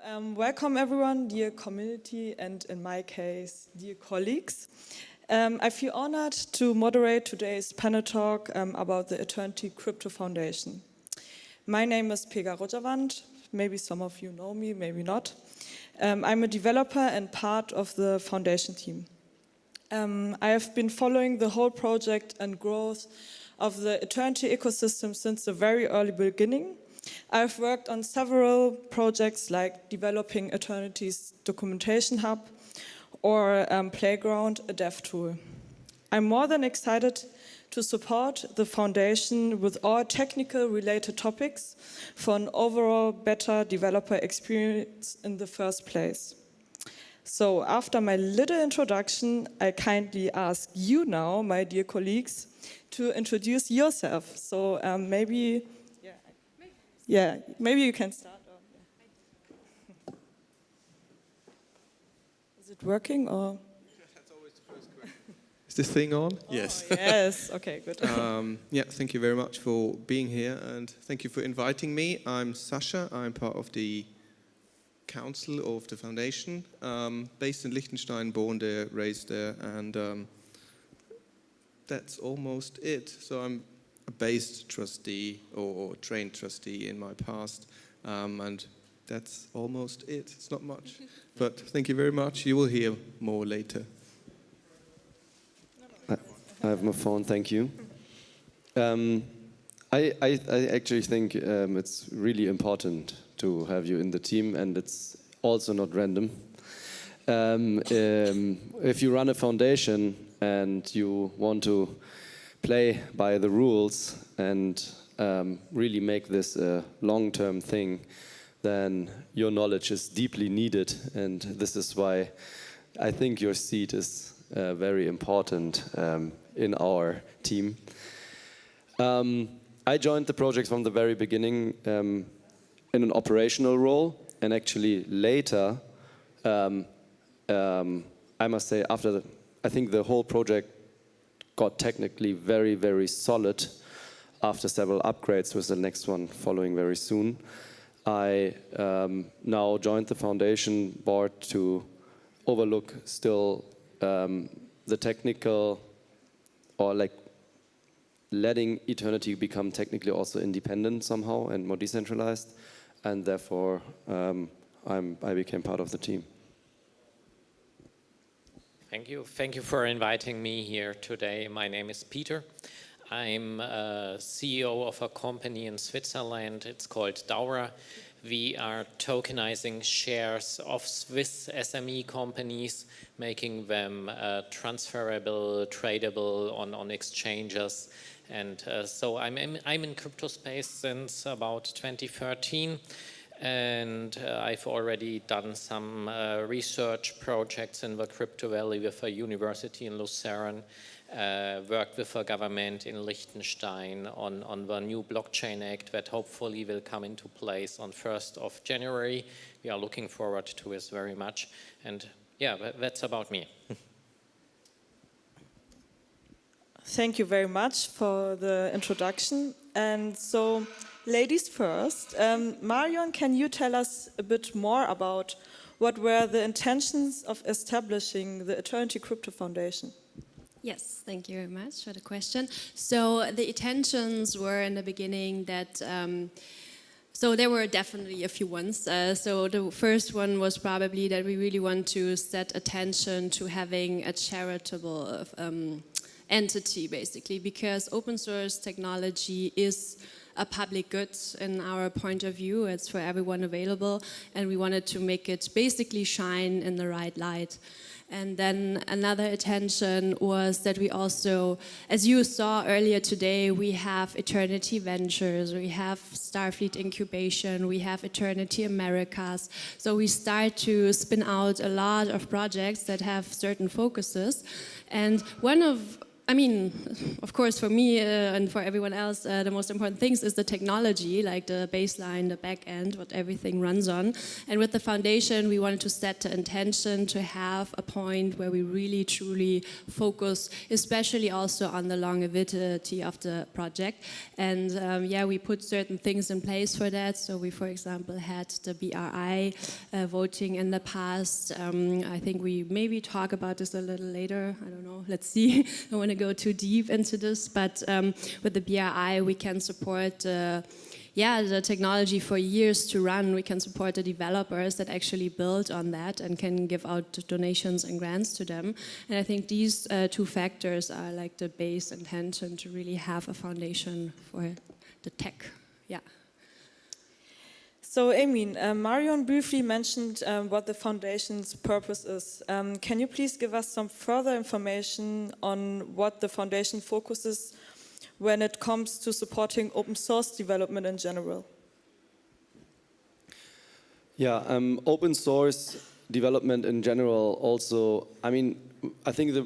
Welcome everyone, dear community, and in my case, dear colleagues. I feel honored to moderate today's panel talk about the Eternity Crypto Foundation. My name is Pegah Ghojavand. Maybe some of you know me, maybe not. I'm a developer and part of the foundation team. I have been following the whole project and growth of the Eternity ecosystem since the very early beginning. I've worked on several projects like developing Eternity's documentation hub or Playground, a dev tool. I'm more than excited to support the foundation with all technical related topics for an overall better developer experience in the first place. So after my little introduction, I kindly ask you now, my dear colleagues, to introduce yourself. So maybe you can start. Is it working or? That's always the first question. Is this thing on? Oh, yes. Yes. Okay. Good. Yeah. Thank you very much for being here, and thank you for inviting me. I'm Sascha. I'm part of the council of the foundation, based in Liechtenstein, born there, raised there, and that's almost it. So I'm a based trustee or trained trustee in my past, and that's almost it. It's not much, but thank you very much. You will hear more later. I have my phone, thank you. I actually think it's really important to have you in the team, and it's also not random. If you run a foundation and you want to play by the rules and really make this a long-term thing, then your knowledge is deeply needed, and this is why I think your seat is very important in our team. I joined the project from the very beginning in an operational role, and actually later, I must say, I think the whole project got technically very, very solid after several upgrades, with the next one following very soon. I now joined the foundation board to overlook still the technical, or like letting Eternity become technically also independent somehow and more decentralized, and therefore I became part of the team. Thank you for inviting me here today. My name is Peter. I'm CEO of a company in Switzerland. It's called Daura. We are tokenizing shares of Swiss SME companies, making them transferable, tradable on exchanges. And so I'm in crypto space since about 2013. And I've already done some research projects in the crypto valley with a university in Lucerne, worked with a government in Liechtenstein on the new blockchain act that hopefully will come into place on 1st of January. We are looking forward to this very much. And yeah, that's about me. Thank you very much for the introduction. And so, ladies first, Marion, can you tell us a bit more about what were the intentions of establishing the Eternity Crypto Foundation? Yes, thank you very much for the question. So the intentions were in the beginning that, so there were definitely a few ones. So the first one was probably that we really want to set attention to having a charitable entity, basically, because open source technology is a public good in our point of view. It's for everyone available, and we wanted to make it basically shine in the right light. And then another attention was that we also, as you saw earlier today, we have Eternity Ventures, we have Starfleet Incubation, we have Eternity Americas. So we start to spin out a lot of projects that have certain focuses. And one of I mean, of course, for me and for everyone else, the most important things is the technology, like the baseline, the back end, what everything runs on. And with the foundation, we wanted to set the intention to have a point where we really, truly focus, especially also on the longevity of the project. And yeah, we put certain things in place for that. So we, for example, had the BRI voting in the past. I think we maybe talk about this a little later. I don't know. Let's see. I don't want to go too deep into this, but with the BRI, we can support the technology for years to run. We can support the developers that actually build on that and can give out donations and grants to them. And I think these two factors are like the base intention to really have a foundation for the tech. Yeah. So, Emin, Marion briefly mentioned what the foundation's purpose is. Can you please give us some further information on what the foundation focuses when it comes to supporting open source development in general? Yeah, open source development in general also, I mean, I think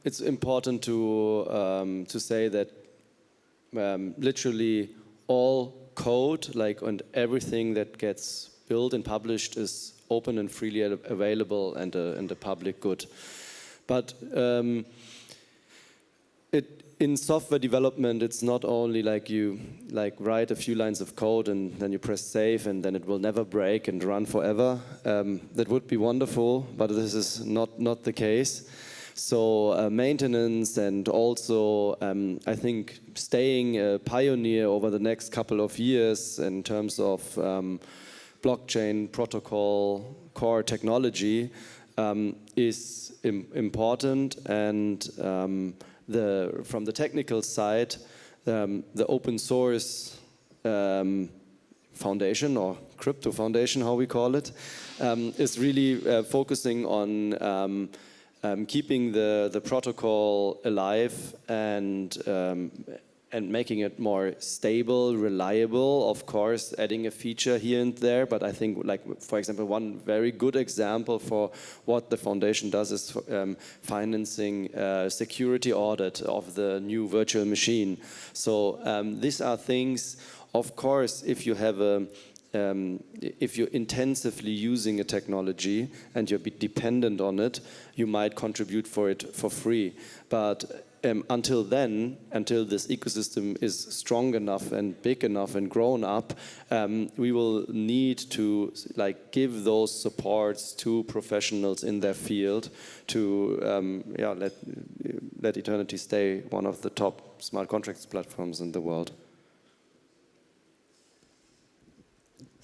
it's important to say that literally all code, and everything that gets built and published is open and freely available and a public good. But in software development, it's not only like you write a few lines of code and then you press save and then it will never break and run forever. That would be wonderful, but this is not the case. So maintenance and also I think staying a pioneer over the next couple of years in terms of blockchain protocol core technology is important, and from the technical side, the open source foundation or crypto foundation, how we call it, is really focusing on keeping the protocol alive and making it more stable, reliable. Of course, adding a feature here and there. But I think, for example, one very good example for what the foundation does is financing security audit of the new virtual machine. So these are things. Of course, if you have if you're intensively using a technology and you're dependent on it, you might contribute for it for free. But until then, until this ecosystem is strong enough and big enough and grown up, we will need to give those supports to professionals in their field to let Aeternity stay one of the top smart contracts platforms in the world.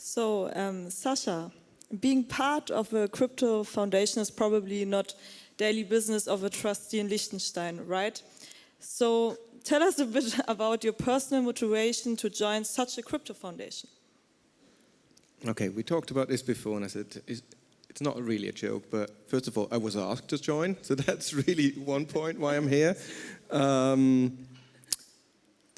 So, Sascha, being part of a crypto foundation is probably not daily business of a trustee in Liechtenstein, right? So, tell us a bit about your personal motivation to join such a crypto foundation. Okay, we talked about this before, and I said it's not really a joke, but first of all, I was asked to join, so that's really one point why I'm here. The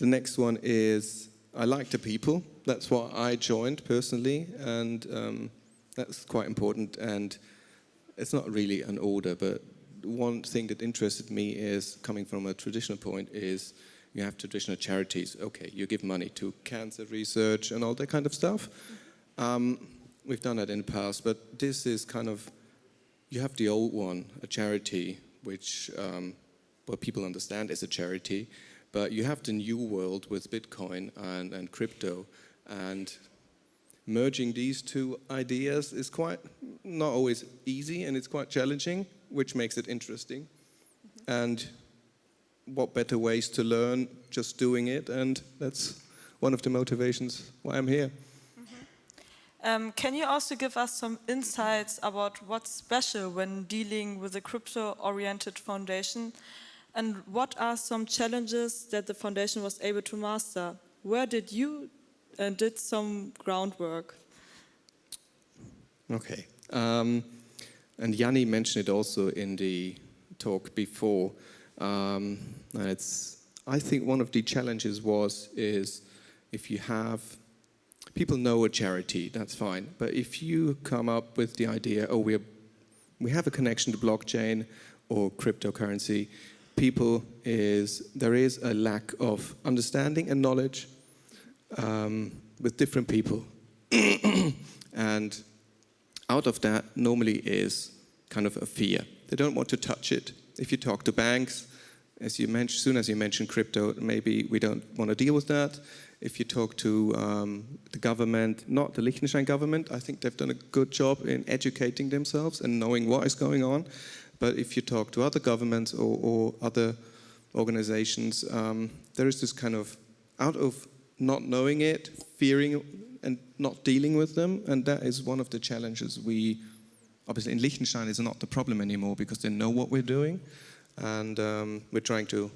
next one is I like the people. That's why I joined personally, and that's quite important. And it's not really an order, but one thing that interested me is, coming from a traditional point, is you have traditional charities. Okay, you give money to cancer research and all that kind of stuff. We've done that in the past, but this is kind of, you have the old one, a charity, which what people understand is a charity, but you have the new world with Bitcoin and crypto, and merging these two ideas is quite not always easy, and it's quite challenging, which makes it interesting. Mm-hmm. And what better ways to learn just doing it, and that's one of the motivations why I'm here. Mm-hmm. Can you also give us some insights about what's special when dealing with a crypto-oriented foundation, and what are some challenges that the foundation was able to master? Where did you did some groundwork? Okay, and Yanni mentioned it also in the talk before. I think one of the challenges is if you have, people know a charity, that's fine. But if you come up with the idea, we have a connection to blockchain or cryptocurrency, people is there is a lack of understanding and knowledge with different people. And out of that normally is kind of a fear. They don't want to touch it. If you talk to banks, as you mentioned, soon as you mention crypto, maybe we don't want to deal with that. If you talk to the government, not the Liechtenstein government, I think they've done a good job in educating themselves and knowing what is going on. But if you talk to other governments or other organizations, there is this kind of, out of not knowing it, fearing and not dealing with them, and that is one of the challenges we, obviously in Liechtenstein is not the problem anymore because they know what we're doing, and we're trying to,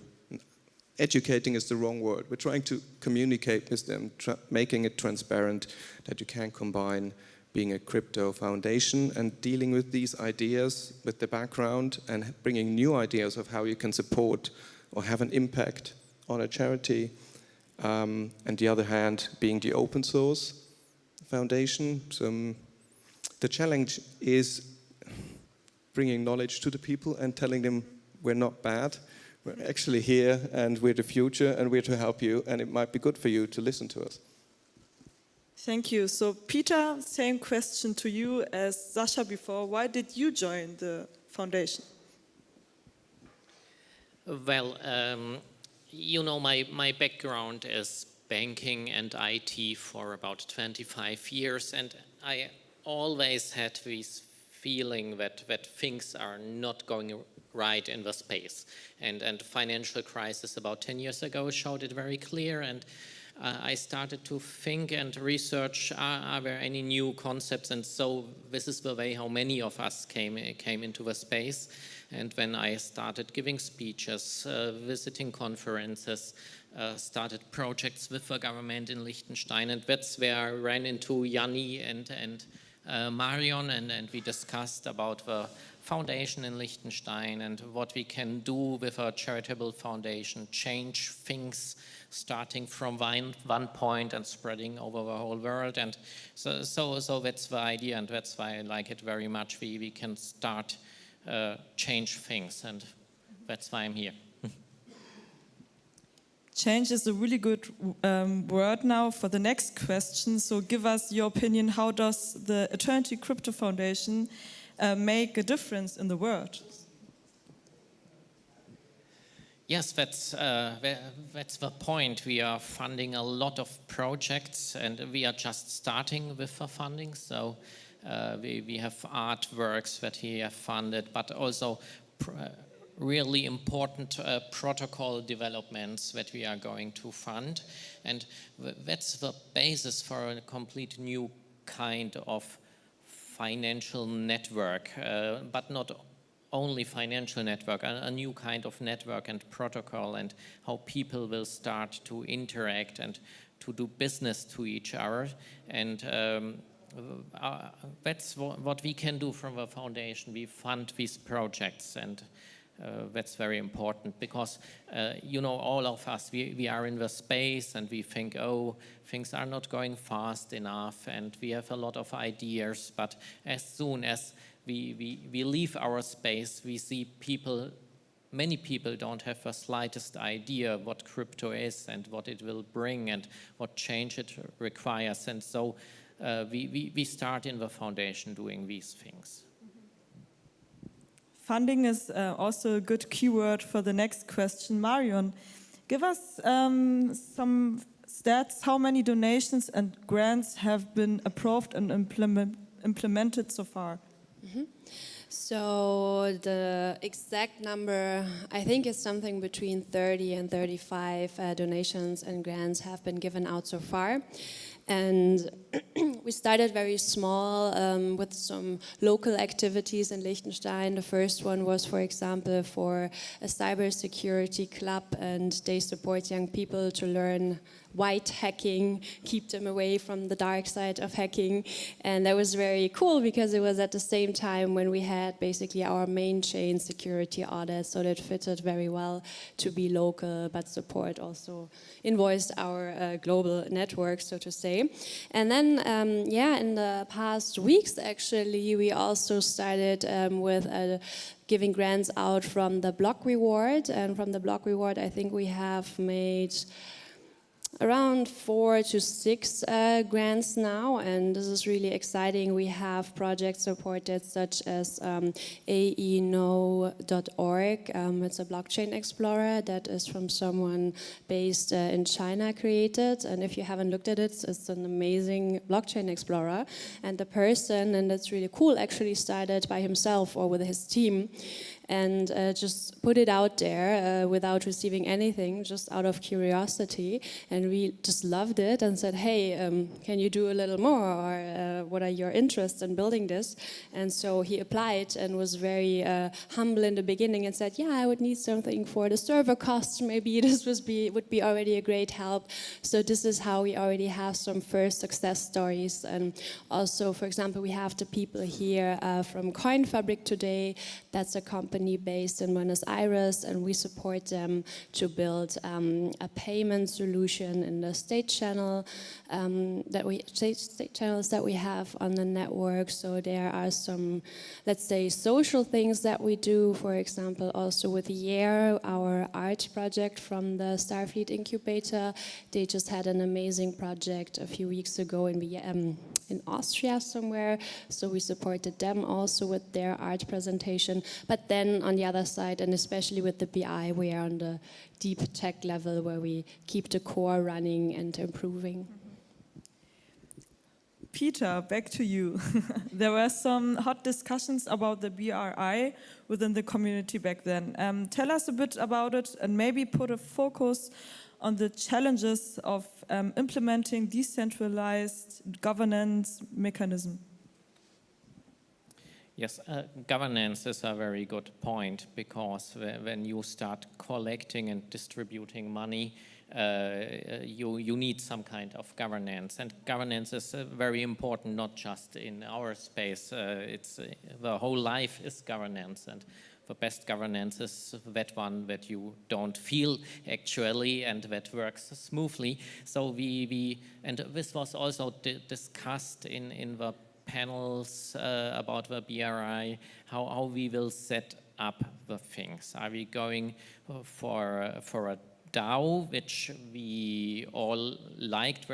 educating is the wrong word, we're trying to communicate with them, making it transparent that you can combine being a crypto foundation and dealing with these ideas with the background and bringing new ideas of how you can support or have an impact on a charity. And the other hand, being the open source foundation. So the challenge is bringing knowledge to the people and telling them we're not bad, we're actually here and we're the future and we're to help you and it might be good for you to listen to us. Thank you. So Peter, same question to you as Sascha before. Why did you join the foundation? Well, you know, my background is banking and IT for about 25 years, and I always had this feeling that things are not going right in the space. And financial crisis about 10 years ago showed it very clear, and I started to think and research, are there any new concepts? And so this is the way how many of us came into the space. And when I started giving speeches, visiting conferences, started projects with the government in Liechtenstein, and that's where I ran into Yanni and Marion, and we discussed about the foundation in Liechtenstein and what we can do with a charitable foundation, change things starting from one point and spreading over the whole world. And so that's the idea, and that's why I like it very much. We can start change things, and that's why I'm here. Change is a really good word now for the next question. So give us your opinion. How does the Eternity Crypto Foundation make a difference in the world? Yes, that's the point. We are funding a lot of projects, and we are just starting with the funding. So we have artworks that we have funded, but also really important protocol developments that we are going to fund. And that's the basis for a complete new kind of financial network, but not only financial network, a new kind of network and protocol, and how people will start to interact and to do business to each other. And that's what we can do from the foundation. We fund these projects, and that's very important because, you know, all of us, we are in the space and we think, oh, things are not going fast enough and we have a lot of ideas, but as soon as we leave our space, we see many people don't have the slightest idea what crypto is and what it will bring and what change it requires. And so we start in the foundation doing these things. Funding is also a good keyword for the next question. Marion, give us some stats. How many donations and grants have been approved and implemented so far? Mm-hmm. So the exact number, I think, is something between 30 and 35 donations and grants have been given out so far. And we started very small with some local activities in Liechtenstein. The first one was, for example, for a cybersecurity club, and they support young people to learn white hacking, keep them away from the dark side of hacking. And that was very cool because it was at the same time when we had basically our main chain security audit, so that fitted very well to be local but support also invoiced our global network, so to say. And then, in the past weeks actually, we also started with giving grants out from the block reward, and from the block reward I think we have made around 4 to 6 grants now, and this is really exciting. We have projects supported such as aeno.org. It's a blockchain explorer that is from someone based in China created, and if you haven't looked at it, it's an amazing blockchain explorer. And the person, and that's really cool, actually started by himself or with his team, and just put it out there without receiving anything, just out of curiosity. And we just loved it and said, hey, can you do a little more, or what are your interests in building this? And so he applied and was very humble in the beginning and said, yeah, I would need something for the server costs, maybe this would be already a great help. So this is how we already have some first success stories. And also, for example, we have the people here from Coin Fabric today. That's a company based in Buenos Aires, and we support them to build a payment solution in the state channels that we have on the network. So there are some, let's say, social things that we do. For example, also with Year, our art project from the Starfleet Incubator. They just had an amazing project a few weeks ago in Austria somewhere. So we supported them also with their art presentation. But then on the other side, and especially with the BI, we are on the deep tech level where we keep the core running and improving. Peter, back to you. There were some hot discussions about the BRI within the community back then. Tell us a bit about it and maybe put a focus on the challenges of implementing decentralized governance mechanism. Yes, governance is a very good point, because when you start collecting and distributing money, you need some kind of governance, and governance is very important, not just in our space. The whole life is governance, and the best governance is that one that you don't feel actually and that works smoothly. So and this was also discussed in the panels about the BRI, how we will set up the things. Are we going for a DAO, which we all liked?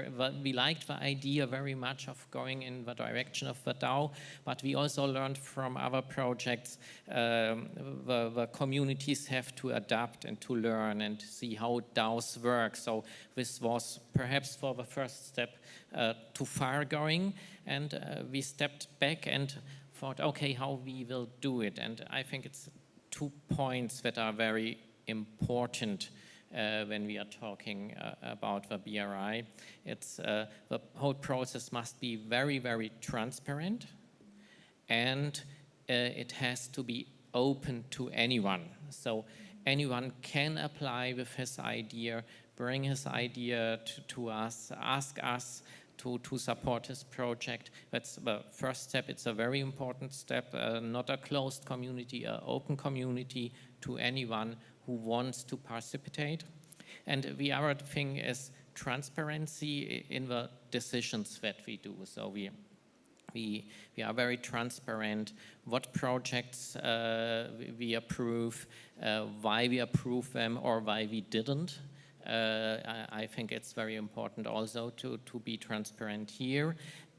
We liked the idea very much of going in the direction of the DAO, but we also learned from other projects the communities have to adapt and to learn and see how DAOs work. So this was perhaps for the first step too far going, and we stepped back and thought, okay, how we will do it. And I think it's 2 points that are very important when we are talking about the BRI. It's the whole process must be very, very transparent, and it has to be open to anyone. So anyone can apply with his idea, bring his idea to us, ask us to support his project. That's the first step. It's a very important step, not a closed community, an open community to anyone who wants to participate. And the other thing is transparency in the decisions that we do. So we are very transparent what projects we approve, why we approve them or why we didn't. I think it's very important also to be transparent here.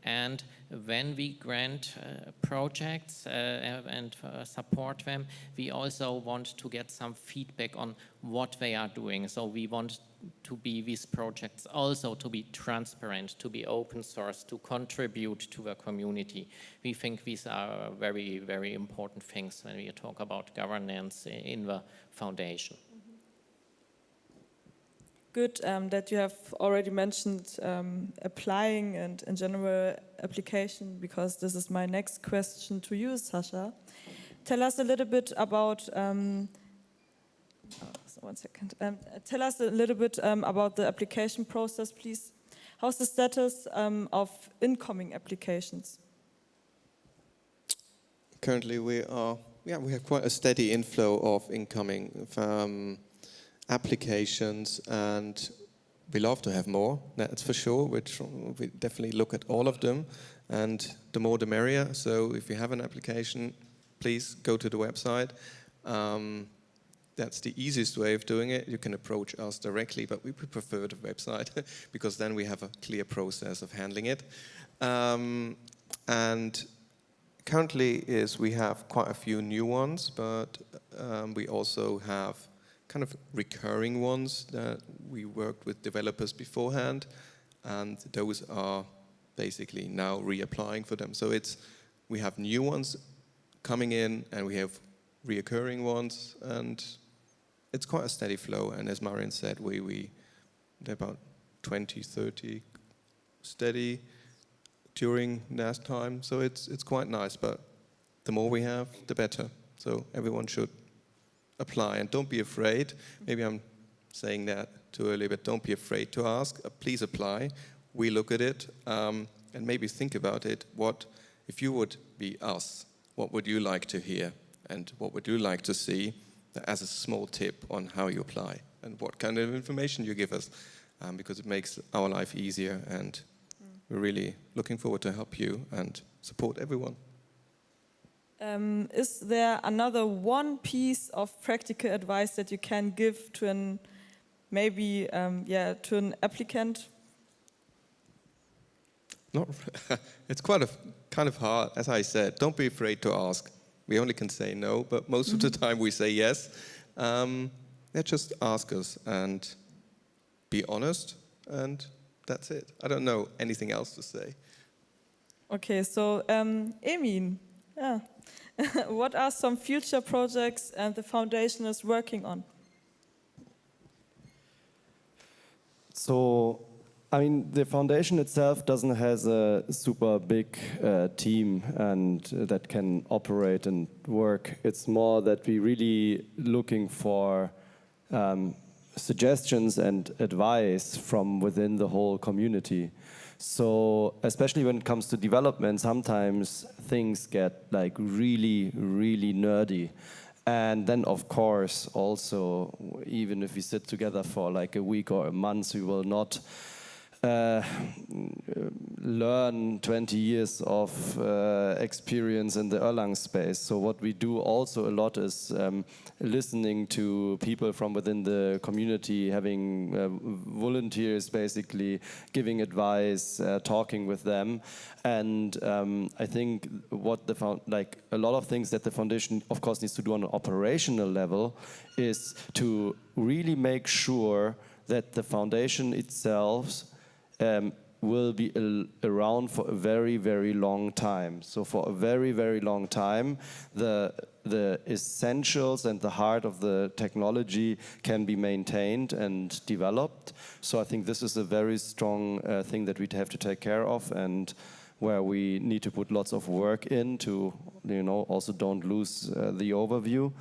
And when we grant projects and support them, we also want to get some feedback on what they are doing. So we want to be these projects also to be transparent, to be open source, to contribute to the community. We think these are very, very important things when we talk about governance in the foundation. Good that you have already mentioned applying and in general application, because this is my next question to you, Sascha. Tell us a little bit about 1 second. Tell us a little bit about the application process, please. How's the status of incoming applications? Currently, we have quite a steady inflow of incoming applications, and we love to have more. That's for sure. We definitely look at all of them, and the more the merrier. So if you have an application, please go to the website. That's the easiest way of doing it. You can approach us directly, but we prefer the website because then we have a clear process of handling it. And currently we have quite a few new ones, but we also have kind of recurring ones that we worked with developers beforehand, and those are basically now reapplying for them. So we have new ones coming in, and we have reoccurring ones, and it's quite a steady flow. And as Marion said, they're about 20, 30 steady during that time. So it's quite nice, but the more we have, the better. So everyone should apply, and don't be afraid. Maybe I'm saying that too early, but don't be afraid to ask. Please apply. We look at it, and maybe think about it. What if you would be us? What would you like to hear? And what would you like to see as a small tip on how you apply and what kind of information you give us? Because it makes our life easier, and we're really looking forward to help you and support everyone. Is there another one piece of practical advice that you can give to an applicant? No, it's kind of hard. As I said, don't be afraid to ask. We only can say no, but most of the time we say yes. Just ask us and be honest, and that's it. I don't know anything else to say. Okay, so Emin, what are some future projects the foundation is working on? So, I mean, the foundation itself doesn't have a super big team and that can operate and work. It's more that we're really looking for suggestions and advice from within the whole community. So, especially when it comes to development, sometimes things get like really, really nerdy. And then, of course, also, even if we sit together for like a week or a month, we will not learn 20 years of experience in the Erlang space. So what we do also a lot is listening to people from within the community, having volunteers basically giving advice, talking with them. And I think what a lot of things that the foundation of course needs to do on an operational level is to really make sure that the foundation itself will be around for a very, very long time. So for a very, very long time, the essentials and the heart of the technology can be maintained and developed. So I think this is a very strong thing that we'd have to take care of, and where we need to put lots of work in to, also don't lose the overview.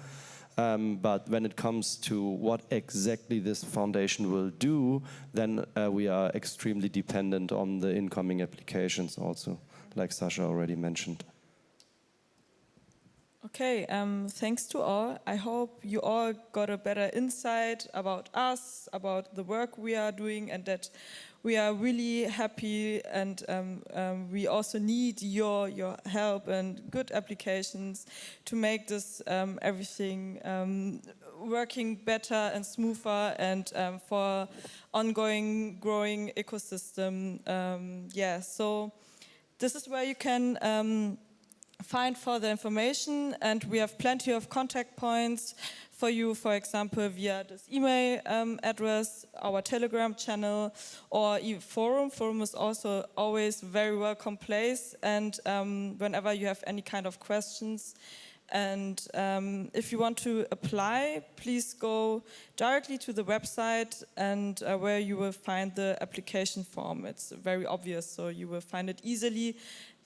But when it comes to what exactly this foundation will do, then we are extremely dependent on the incoming applications also, like Sascha already mentioned. Okay, thanks to all. I hope you all got a better insight about us, about the work we are doing, and that we are really happy, and we also need your help and good applications to make this everything working better and smoother, and for ongoing growing ecosystem. So this is where you can find further information, and we have plenty of contact points for you, for example, via this email address, our Telegram channel, or even forum. Forum is also always a very welcome place, and whenever you have any kind of questions. And if you want to apply, please go directly to the website, and where you will find the application form. It's very obvious, so you will find it easily.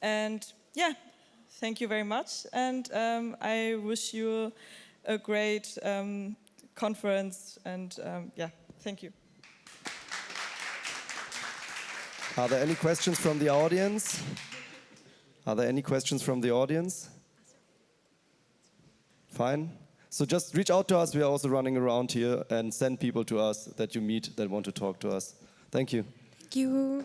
And thank you very much, and I wish you a great conference. And yeah, thank you. Are there any questions from the audience? Are there any questions from the audience? Fine. So just reach out to us. We are also running around here, and send people to us that you meet that want to talk to us. Thank you. Thank you.